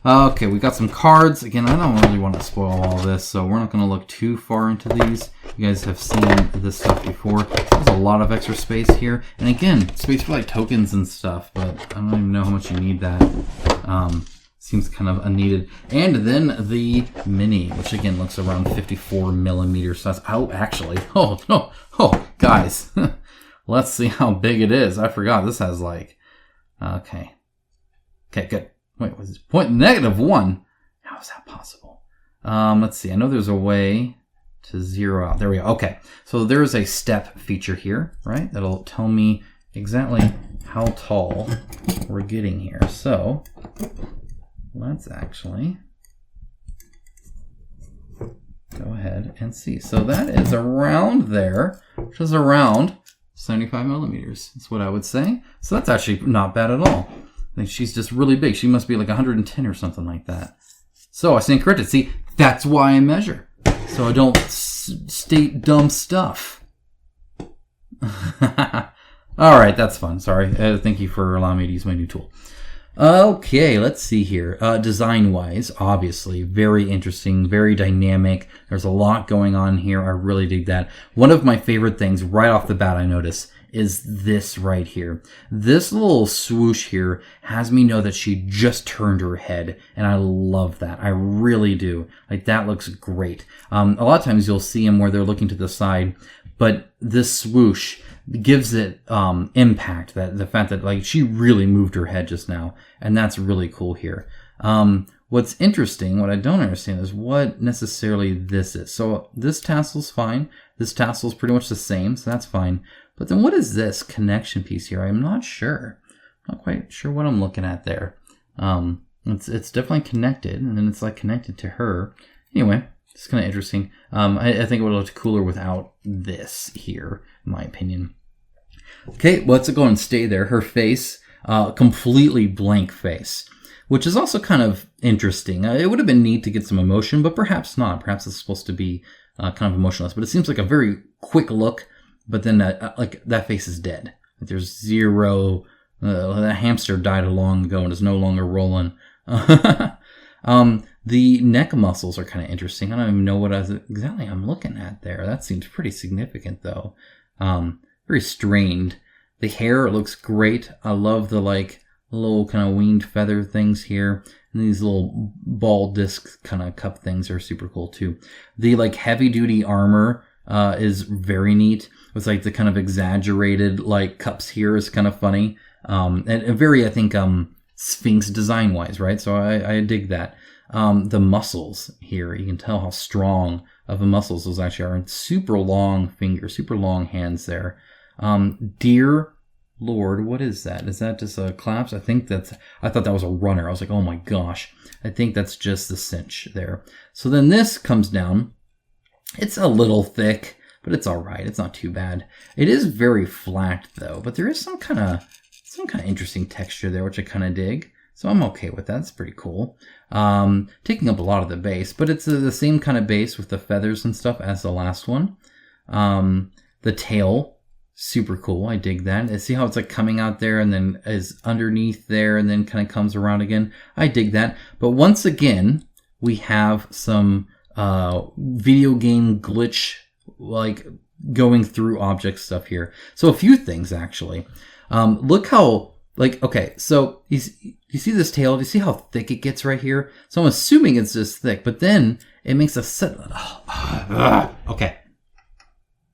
Okay, we got some cards. Again, I don't really want to spoil all this, so we're not going to look too far into these. You guys have seen this stuff before. There's a lot of extra space here. And again, space for like tokens and stuff, but I don't even know how much you need that. Seems kind of unneeded. And then the mini, which again looks around 54 millimeter size. Oh, actually. Oh, no. Oh, guys. Let's see how big it is. I forgot. This has like... Okay. Okay, good. Wait, was it -1? How is that possible? Let's see. I know there's a way to zero out. There we go. Okay. So there's a step feature here, right? That'll tell me exactly how tall we're getting here. So... let's actually go ahead and see. So that is around there, which is around 75 millimeters. That's what I would say. So that's actually not bad at all. I think she's just really big. She must be like 110 or something like that. So I stand corrected. See, that's why I measure. So I don't state dumb stuff. All right, that's fun. Sorry. Thank you for allowing me to use my new tool. Okay, let's see here. Design-wise, obviously, very interesting, very dynamic. There's a lot going on here. I really dig that. One of my favorite things right off the bat I notice is this right here. This little swoosh here has me know that she just turned her head, and I love that. I really do. Like, that looks great. A lot of times you'll see them where they're looking to the side, but this swoosh gives it impact, that the fact that like she really moved her head just now, and that's really cool here. What's interesting, what I don't understand is what necessarily this is. So this tassel's fine. This tassel's pretty much the same, so that's fine. But then what is this connection piece here? I'm not sure. Not quite sure what I'm looking at there. It's definitely connected, and then it's like connected to her. Anyway, it's kind of interesting. I think it would look cooler without this here, in my opinion. Okay, well, let's go and stay there. Her face, completely blank face, which is also kind of interesting. It would have been neat to get some emotion, but perhaps not. Perhaps it's supposed to be kind of emotionless. But it seems like a very quick look, but then that face is dead. There's zero. That hamster died long ago and is no longer rolling. The neck muscles are kind of interesting. I don't even know what exactly I'm looking at there. That seems pretty significant, though. Very strained. The hair looks great. I love the little kind of winged feather things here. And these little ball disc kind of cup things are super cool, too. The heavy duty armor is very neat. With the kind of exaggerated cups here is kind of funny. And very, I think, Sphinx design-wise, right? So I dig that. The muscles here, you can tell how strong of the muscles those actually are. And super long fingers, super long hands there. Dear Lord, what is that? Is that just a collapse? I thought that was a runner. I was like, oh my gosh. I think that's just the cinch there. So then this comes down. It's a little thick, but it's all right. It's not too bad. It is very flat though, but there is some kind of interesting texture there, which I kind of dig. So I'm okay with that. It's pretty cool. Taking up a lot of the base, but it's the same kind of base with the feathers and stuff as the last one. The tail, super cool. I dig that. And see how it's coming out there and then is underneath there and then kind of comes around again. I dig that. But once again, we have some video game glitch going through object stuff here. So a few things actually. Look how, okay, so you see this tail? Do you see how thick it gets right here? So I'm assuming it's just thick, but then it makes a set. Okay.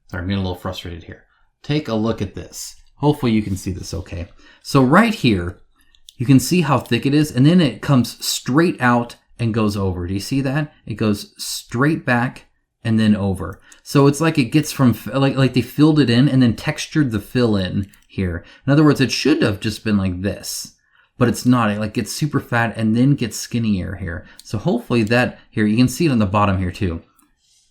Sorry, I'm getting a little frustrated here. Take a look at this. Hopefully you can see this okay. So right here, you can see how thick it is, and then it comes straight out and goes over. Do you see that? It goes straight back and then over. So it's like it gets from, like they filled it in and then textured the fill in here. In other words, it should have just been like this, but it's not. It gets super fat and then gets skinnier here. So hopefully that, here, you can see it on the bottom here too.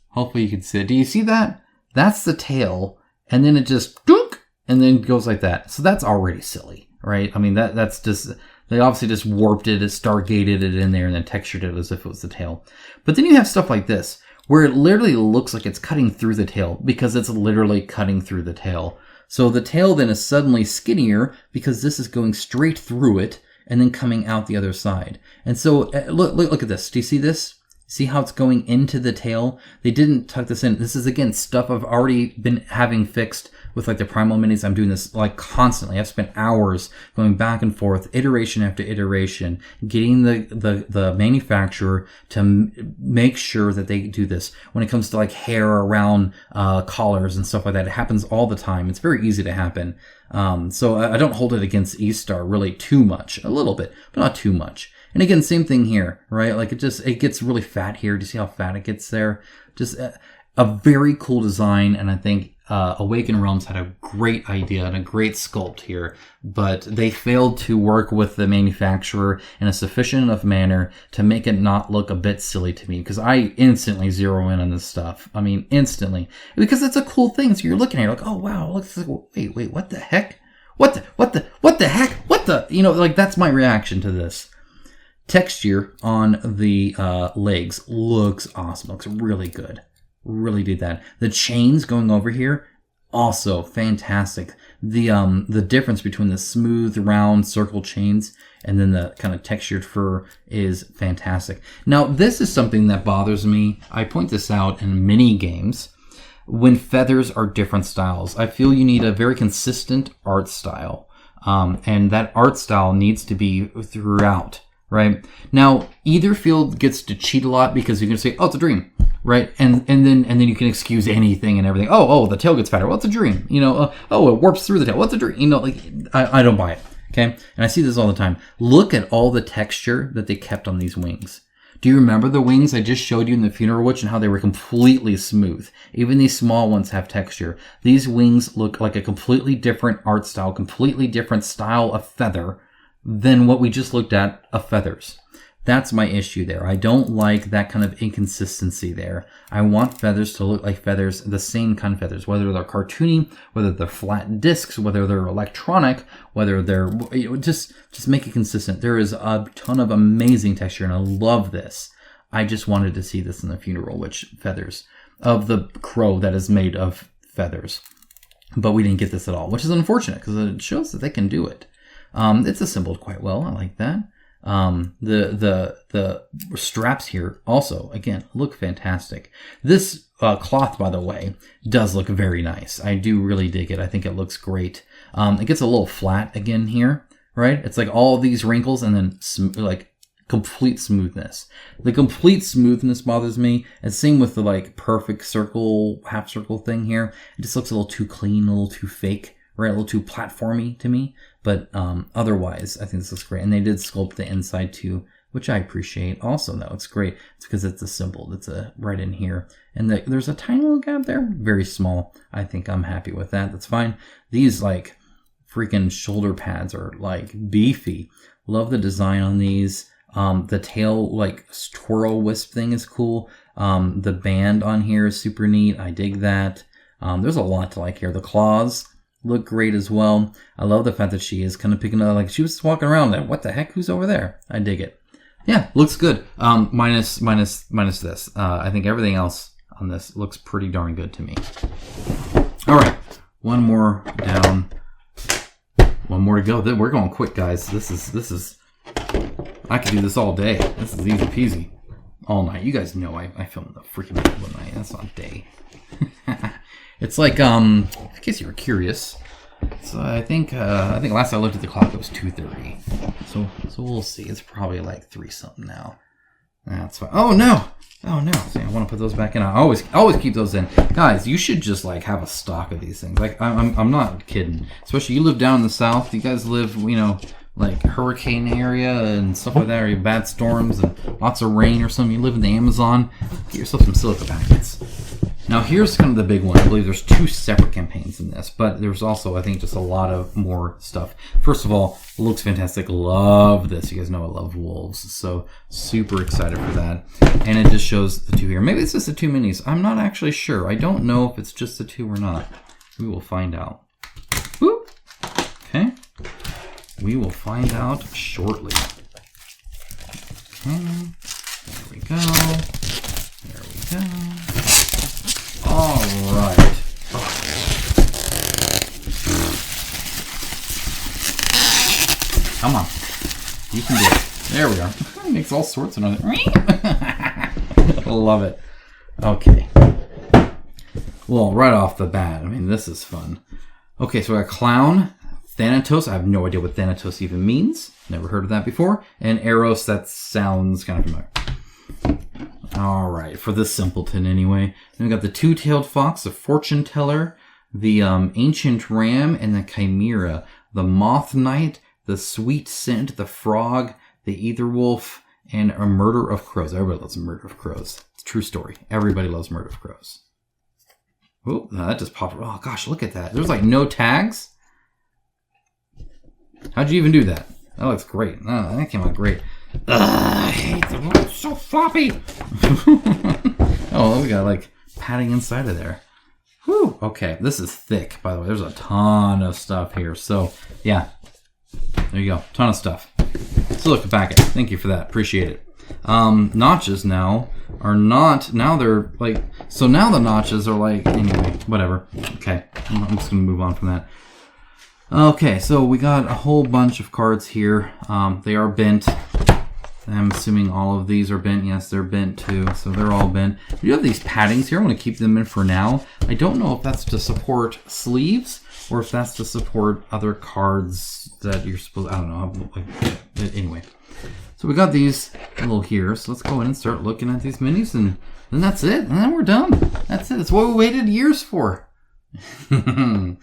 Hopefully you can see it. Do you see that? That's the tail, and then it just, dook, and then goes like that. So that's already silly, right? I mean, that's just, they obviously just warped it, stargated it in there and then textured it as if it was the tail. But then you have stuff like this, where it literally looks like it's cutting through the tail because it's literally cutting through the tail. So the tail then is suddenly skinnier because this is going straight through it and then coming out the other side. And so look at this. Do you see this? See how it's going into the tail? They didn't tuck this in. This is, again, stuff I've already been having fixed with the Primal Minis. I'm doing this constantly. I've spent hours going back and forth, iteration after iteration, getting the manufacturer to make sure that they do this. When it comes to hair around collars and stuff like that, it happens all the time. It's very easy to happen. So I don't hold it against E-Star really too much. A little bit, but not too much. And again, same thing here, right? It gets really fat here. Do you see how fat it gets there? Just a very cool design. And I think Awakened Realms had a great idea and a great sculpt here, but they failed to work with the manufacturer in a sufficient enough manner to make it not look a bit silly to me, because I instantly zero in on this stuff. I mean, instantly. Because it's a cool thing. So you're looking at it oh, wow, looks wait, what the heck? What the heck? What the, that's my reaction to this. Texture on the legs looks awesome. Looks really good. Really did that. The chains going over here, also fantastic. The difference between the smooth, round, circle chains and then the kind of textured fur is fantastic. Now, this is something that bothers me. I point this out in many games. When feathers are different styles, I feel you need a very consistent art style. And that art style needs to be throughout. Right? Now, Etherfield gets to cheat a lot because you can say, oh, it's a dream, right? And then you can excuse anything and everything. Oh, the tail gets fatter. Well, it's a dream. It warps through the tail. What's a dream? I don't buy it. Okay? And I see this all the time. Look at all the texture that they kept on these wings. Do you remember the wings I just showed you in the Funeral Witch and how they were completely smooth? Even these small ones have texture. These wings look like a completely different art style, completely different style of feather than what we just looked at of feathers. That's my issue there. I don't like that kind of inconsistency there. I want feathers to look like feathers, the same kind of feathers, whether they're cartoony, whether they're flat discs, whether they're electronic, whether they're, just make it consistent. There is a ton of amazing texture, and I love this. I just wanted to see this in the Funeral Witch feathers of the crow that is made of feathers. But we didn't get this at all, which is unfortunate because it shows that they can do it. It's assembled quite well. I like that. The straps here also, again, look fantastic. This cloth, by the way, does look very nice. I do really dig it. I think it looks great. It gets a little flat again here, right? It's like all these wrinkles and then like complete smoothness. The complete smoothness bothers me. And same with the like perfect circle, half circle thing here. It just looks a little too clean, a little too fake, right? A little too platformy to me. But otherwise, I think this looks great. And they did sculpt the inside too, which I appreciate also, though. It's great. It's because it's assembled. It's right in here. And there's a tiny little gap there. Very small. I think I'm happy with that. That's fine. These, like, freaking shoulder pads are, like, beefy. Love the design on these. The tail, like, twirl wisp thing is cool. The band on here is super neat. I dig that. There's a lot to like here. The claws look great as well. I love the fact that she is kind of picking up, like she was just walking around like, what the heck, who's over there? I dig it. Yeah, looks good. Minus this. I think everything else on this looks pretty darn good to me. All right, one more down, one more to go. We're going quick, guys. This is. I could do this all day. This is easy peasy. All night. You guys know I film the freaking middle of the night. That's not day. It's like, in case you were curious. So I think last I looked at the clock, it was 2:30. So we'll see. It's probably like 3 something now. That's fine. Oh no! See, I want to put those back in. I always keep those in. Guys, you should just like have a stock of these things. Like I'm not kidding. Especially you live down in the south. You guys live, like hurricane area and stuff like that, or bad storms and lots of rain or something. You live in the Amazon. Get yourself some silica packets. Now here's kind of the big one. I believe there's 2 separate campaigns in this, but there's also, I think, just a lot of more stuff. First of all, it looks fantastic. Love this. You guys know I love wolves, so super excited for that. And it just shows the 2 here. Maybe it's just the 2 minis. I'm not actually sure. I don't know if it's just the 2 or not. We will find out. Whoop. Okay. We will find out shortly. Okay. There we go. There we go. All right. Come on. You can do it. There we are. It makes all sorts of noise. Love it. Okay. Well, right off the bat, I mean, this is fun. Okay, so I got Clown, Thanatos. I have no idea what Thanatos even means. Never heard of that before. And Eros, that sounds kind of familiar. All right, for this simpleton anyway. Then we got the 2-tailed fox, the fortune teller, the ancient ram, and the chimera. The moth knight, the sweet scent, the frog, the ether wolf, and a murder of crows. Everybody loves murder of crows. It's a true story. Everybody loves murder of crows. Oh, that just popped. Oh gosh, look at that. There's like no tags. How'd you even do that? That looks great. Oh, that came out great. I hate them. It's so floppy. Oh, we got like padding inside of there. Whew. Okay, this is thick, by the way. There's a ton of stuff here. So, yeah. There you go. Ton of stuff. So look, the packet. Thank you for that. Appreciate it. Notches now are not, now they're like, so now the notches are like, anyway, whatever. Okay, I'm just going to move on from that. Okay, so we got a whole bunch of cards here. They are bent. I'm assuming all of these are bent. Yes, they're bent too, so they're all bent. You have these paddings here. I'm going to keep them in for now. I don't know if that's to support sleeves or if that's to support other cards that you're supposed, I don't know. Anyway, so we got these little here. So let's go in and start looking at these minis, and then that's it. And then we're done. That's it. That's what we waited years for. The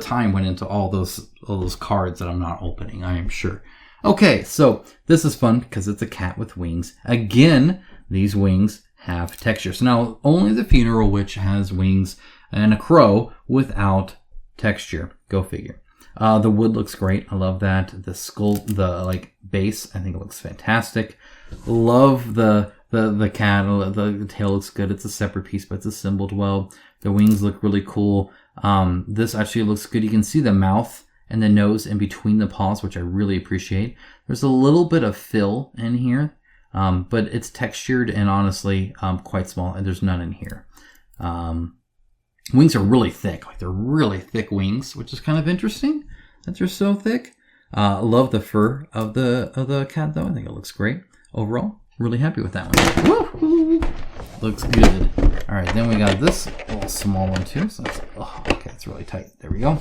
time went into all those cards that I'm not opening, I am sure. Okay, so this is fun because it's a cat with wings. Again, these wings have texture. So now only the Funeral Witch has wings and a crow without texture. Go figure. The wood looks great. I love that. The skull, the like base, I think it looks fantastic. Love the cat. The tail looks good. It's a separate piece, but it's assembled well. The wings look really cool. This actually looks good. You can see the mouth and the nose in between the paws, which I really appreciate. There's a little bit of fill in here, but it's textured and honestly quite small, and there's none in here. Wings are really thick. Like, they're really thick wings, which is kind of interesting that they're so thick. Love the fur of the cat, though. I think it looks great. Overall, really happy with that one. Woo-hoo! Looks good. All right, then we got this little small one too. So that's, oh, okay, it's really tight. There we go.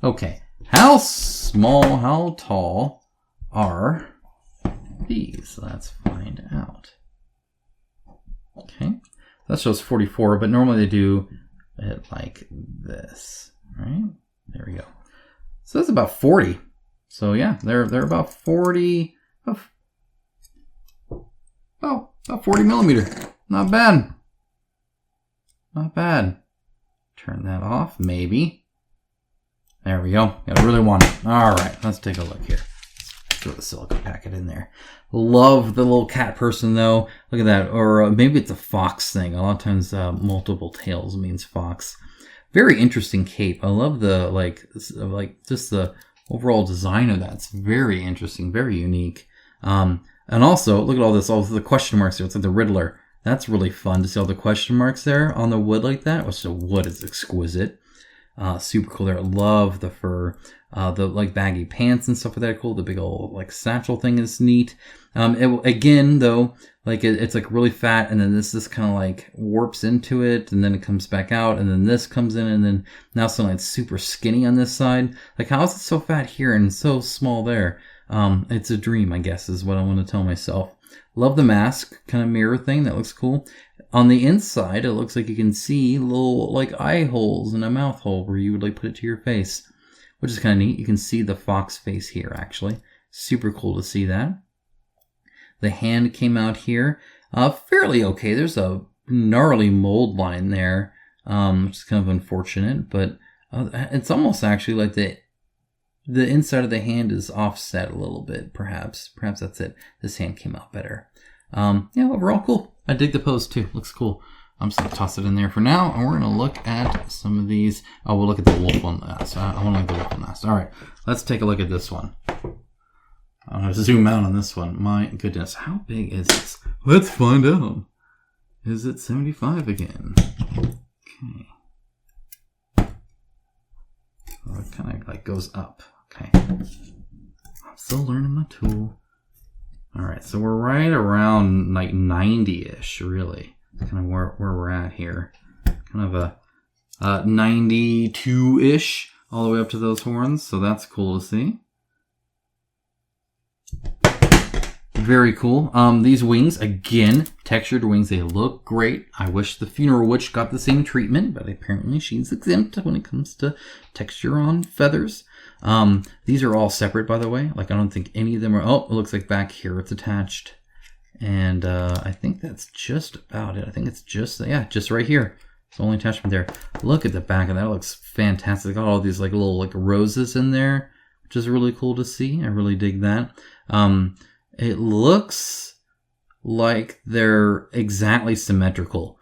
Okay, how small, how tall are these? Let's find out. Okay, that shows 44, but normally they do it like this, right? There we go. So that's about 40. So yeah, they're about 40. About 40 millimeter. Not bad. Not bad. Turn that off, maybe. There we go. I really want it. All right, let's take a look here. Let's throw the silicone packet in there. Love the little cat person, though. Look at that. Or maybe it's a fox thing. A lot of times multiple tails means fox. Very interesting cape. I love the, like just the overall design of that. It's very interesting, very unique. And also, look at all the question marks there. It's like the Riddler. That's really fun to see all the question marks there on the wood like that. Which the wood is exquisite. Super cool there. Love the fur. The like baggy pants and stuff like that are cool. The big old like satchel thing is neat. Again though, like it's like really fat, and then this kind of like warps into it, and then it comes back out, and then this comes in, and then now suddenly it's super skinny on this side. Like, how is it so fat here and so small there? It's a dream, I guess, is what I want to tell myself. Love the mask kind of mirror thing. That looks cool. On the inside, it looks like you can see little like eye holes and a mouth hole where you would like put it to your face, which is kind of neat. You can see the fox face here, actually. Super cool to see that. The hand came out here. Fairly okay. There's a gnarly mold line there, which is kind of unfortunate, but it's almost actually like the inside of the hand is offset a little bit, perhaps. Perhaps that's it. This hand came out better. Yeah, overall cool. I dig the pose too. Looks cool. I'm just going to toss it in there for now, and we're going to look at some of these. Oh, we'll look at the wolf one last. I want to look at the wolf one last. All right, let's take a look at this one. I'm going to zoom out on this one. My goodness, how big is this? Let's find out. Is it 75 again? Okay. Oh, it kind of like goes up. Okay. I'm still learning my tool. All right, so we're right around like 90-ish, really. That's kind of where we're at here. Kind of a 92-ish all the way up to those horns, so that's cool to see. Very cool. These wings, again, textured wings, they look great. I wish the funeral witch got the same treatment, but apparently she's exempt when it comes to texture on feathers. These are all separate, by the way. Like, I don't think any of them are... Oh, it looks like back here it's attached. And I think that's just about it. I think it's just... Yeah, just right here. It's the only attachment there. Look at the back of that. It looks fantastic. Got all these like little like roses in there, which is really cool to see. I really dig that. It looks like they're exactly symmetrical,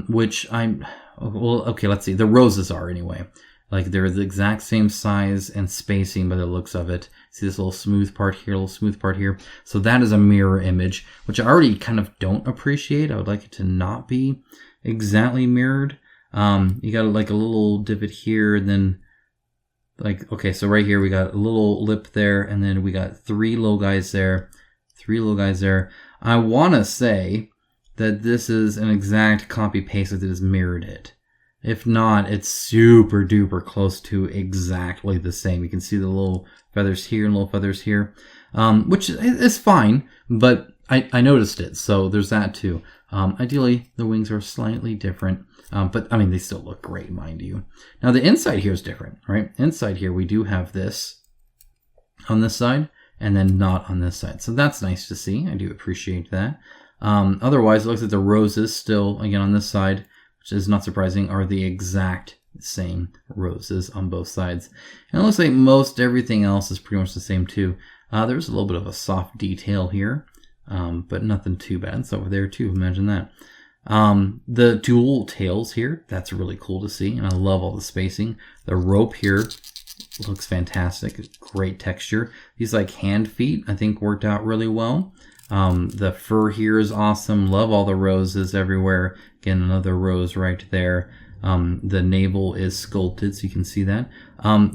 which I'm... Well, okay, let's see. The roses are anyway. Like, they're the exact same size and spacing by the looks of it. See this little smooth part here, little smooth part here. So that is a mirror image, which I already kind of don't appreciate. I would like it to not be exactly mirrored. You got like a little divot here, and then like, okay, so right here we got a little lip there, and then we got three little guys there. I want to say that this is an exact copy paste that has mirrored it. If not, it's super duper close to exactly the same. You can see the little feathers here and little feathers here, which is fine, but I noticed it, so there's that too. Ideally, the wings are slightly different, but I mean, they still look great, mind you. Now, the inside here is different, right? Inside here, we do have this on this side, and then not on this side. So that's nice to see. I do appreciate that. Otherwise, it looks like the roses still, again, on this side, which is not surprising, are the exact same roses on both sides. And it looks like most everything else is pretty much the same too. There's a little bit of a soft detail here, but nothing too bad. It's over there too, imagine that. The dual tails here, that's really cool to see, and I love all the spacing. The rope here looks fantastic, great texture. These like hand feet, I think worked out really well. The fur here is awesome. Love all the roses everywhere. Again, another rose right there. The navel is sculpted, so you can see that.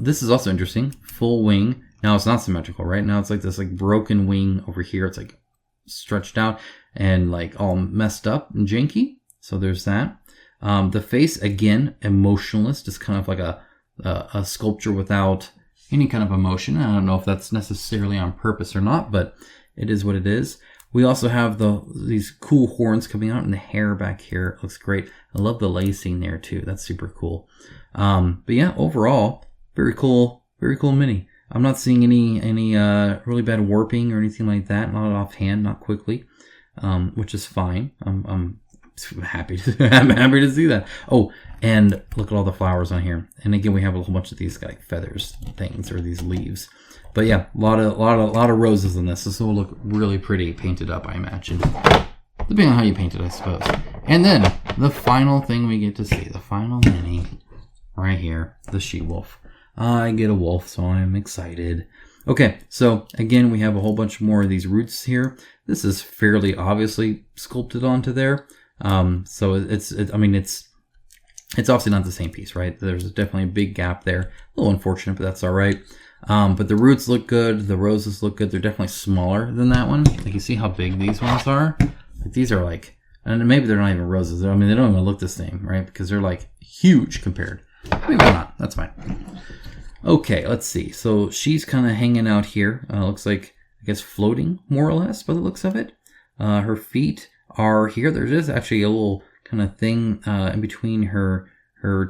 This is also interesting. Full wing. Now it's not symmetrical, right? Now it's like this like broken wing over here. It's like stretched out and like all messed up and janky. So there's that. The face, again, emotionless, just kind of like a sculpture without any kind of emotion. I don't know if that's necessarily on purpose or not, but it is what it is. We also have these cool horns coming out and the hair back here. It looks great. I love the lacing there too. That's super cool. But yeah, overall, very cool mini. I'm not seeing any really bad warping or anything like that. Not offhand, not quickly, which is fine. I'm happy to see that. Oh, and look at all the flowers on here. And again, we have a whole bunch of these like feathers things or these leaves. But yeah, a lot of roses in this. This will look really pretty painted up, I imagine. Depending on how you paint it, I suppose. And then the final thing we get to see, the final mini, right here, the she wolf. I get a wolf, so I'm excited. Okay, so again, we have a whole bunch more of these roots here. This is fairly obviously sculpted onto there. So it's obviously not the same piece, right? There's definitely a big gap there. A little unfortunate, but that's all right. But the roots look good. The roses look good. They're definitely smaller than that one. Like, you see how big these ones are? Like, these are like, and maybe they're not even roses. I mean, they don't even look the same, right? Because they're like huge compared. Maybe they're not. That's fine. Okay, let's see. So she's kind of hanging out here. Looks like, I guess, floating more or less by the looks of it. Her feet are here. There is actually a little kind of thing in between her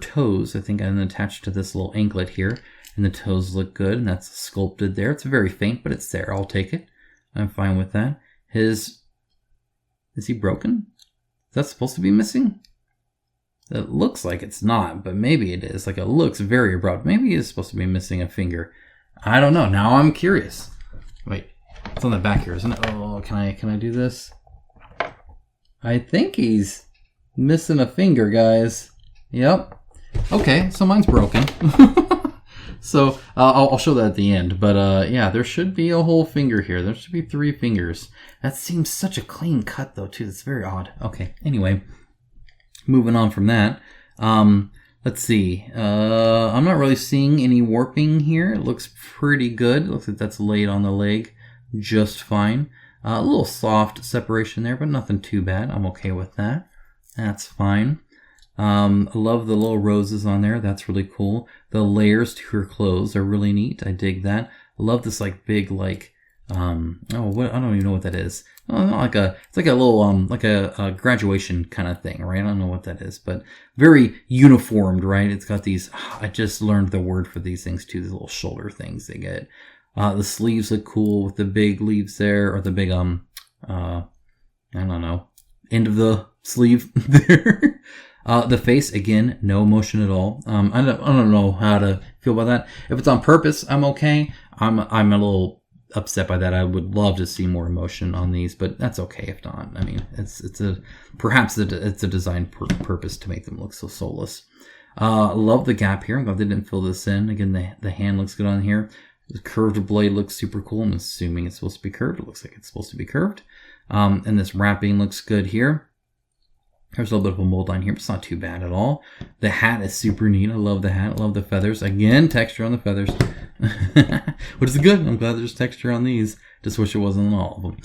toes, I think, and attached to this little anklet here. And the toes look good, and that's sculpted there. It's very faint, but it's there. I'll take it. I'm fine with that. Is he broken? Is that supposed to be missing? It looks like it's not, but maybe it is. Like, it looks very abrupt. Maybe he is supposed to be missing a finger. I don't know. Now I'm curious. Wait, it's on the back here, isn't it? Oh, can I do this? I think he's missing a finger, guys. Yep. Okay, so mine's broken. So I'll show that at the end. But yeah, there should be a whole finger here. There should be 3 fingers. That seems such a clean cut, though, too. That's very odd. Okay, anyway. Moving on from that. Let's see. I'm not really seeing any warping here. It looks pretty good. It looks like that's laid on the leg just fine. A little soft separation there, but nothing too bad. I'm okay with that. That's fine. I love the little roses on there. That's really cool. The layers to her clothes are really neat. I dig that. I love this like big like I don't even know what that is. It's like a little like a graduation kind of thing, right? I don't know what that is, but very uniformed, right? It's got these. I just learned the word for these things too. These little shoulder things they get. The sleeves look cool with the big leaves there, or the big I don't know, end of the sleeve there. The face, again, no motion at all. I don't know how to feel about that. If it's on purpose, I'm okay. I'm a little upset by that. I would love to see more emotion on these, but that's okay if not. I mean, perhaps it's a design purpose to make them look so soulless. Love the gap here. I'm glad they didn't fill this in. Again, the hand looks good on here. The curved blade looks super cool. I'm assuming it's supposed to be curved. It looks like it's supposed to be curved. And this wrapping looks good here. There's a little bit of a mold line here, but it's not too bad at all. The hat is super neat. I love the hat. I love the feathers. Again, texture on the feathers. Which is good. I'm glad there's texture on these. Just wish it wasn't on all of them.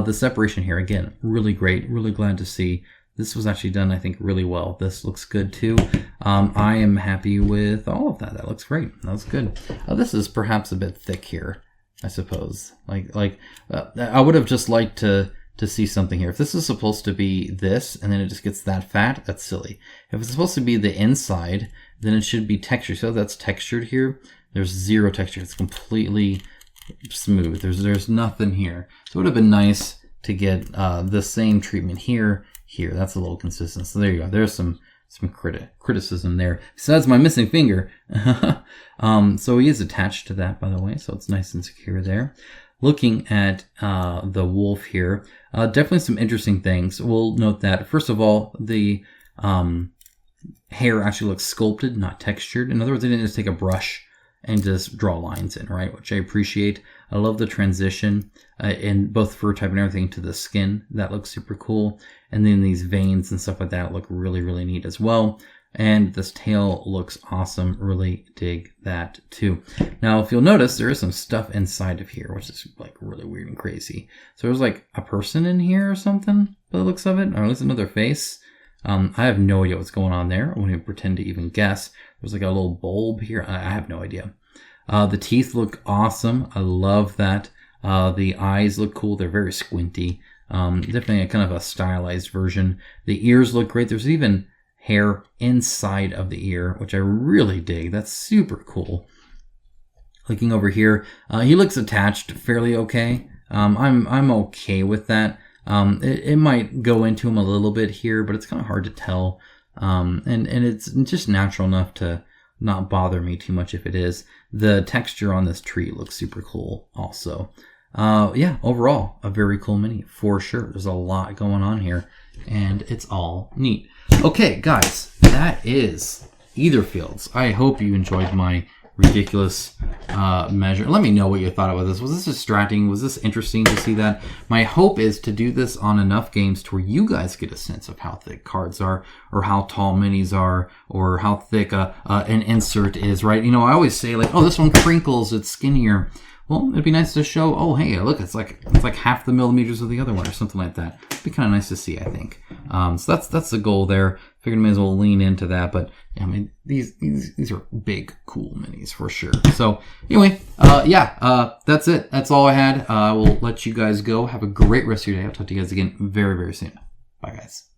The separation here, again, really great. Really glad to see. This was actually done, I think, really well. This looks good, too. I am happy with all of that. That looks great. That was good. This is perhaps a bit thick here, I suppose. I would have just liked to see something here. If this is supposed to be this, and then it just gets that fat, that's silly. If it's supposed to be the inside, then it should be textured. So that's textured here. There's zero texture. It's completely smooth. There's nothing here. So it would have been nice to get the same treatment here. That's a little consistent. So there you go. There's some some criticism there. Besides my missing finger. So he is attached to that, by the way, so it's nice and secure there. Looking at the wolf here, definitely some interesting things. We'll note that, first of all, the hair actually looks sculpted, not textured. In other words, they didn't just take a brush and just draw lines in, right? Which I appreciate. I love the transition in both fur type and everything to the skin. That looks super cool. And then these veins and stuff like that look really, really neat as well. And this tail looks awesome. Really dig that too. Now, if you'll notice, there is some stuff inside of here, which is like really weird and crazy. So there's like a person in here or something by the looks of it, or at least another face. I have no idea what's going on there. I won't even pretend to even guess. There's like a little bulb here. I have no idea. The teeth look awesome. I love that. The eyes look cool. They're very squinty. Definitely a kind of a stylized version. The ears look great. There's even hair inside of the ear, which I really dig. That's super cool. Looking over here, he looks attached fairly okay. I'm okay with that. It might go into him a little bit here, but it's kind of hard to tell. And it's just natural enough to not bother me too much if it is. The texture on this tree looks super cool also. Yeah, overall, a very cool mini for sure. There's a lot going on here, and it's all neat. Okay, guys, that is Etherfields. I hope you enjoyed my ridiculous measure. Let me know what you thought about this. Was this distracting? Was this interesting to see that? My hope is to do this on enough games to where you guys get a sense of how thick cards are, or how tall minis are, or how thick an insert is, right? You know, I always say like, oh, this one crinkles, it's skinnier. Well, it'd be nice to show, oh, hey, look, it's like half the millimeters of the other one or something like that. It'd be kind of nice to see, I think. So that's the goal there. Figured I may as well lean into that, but I mean, these are big, cool minis for sure. So anyway, that's it. That's all I had. I will let you guys go. Have a great rest of your day. I'll talk to you guys again very, very soon. Bye, guys.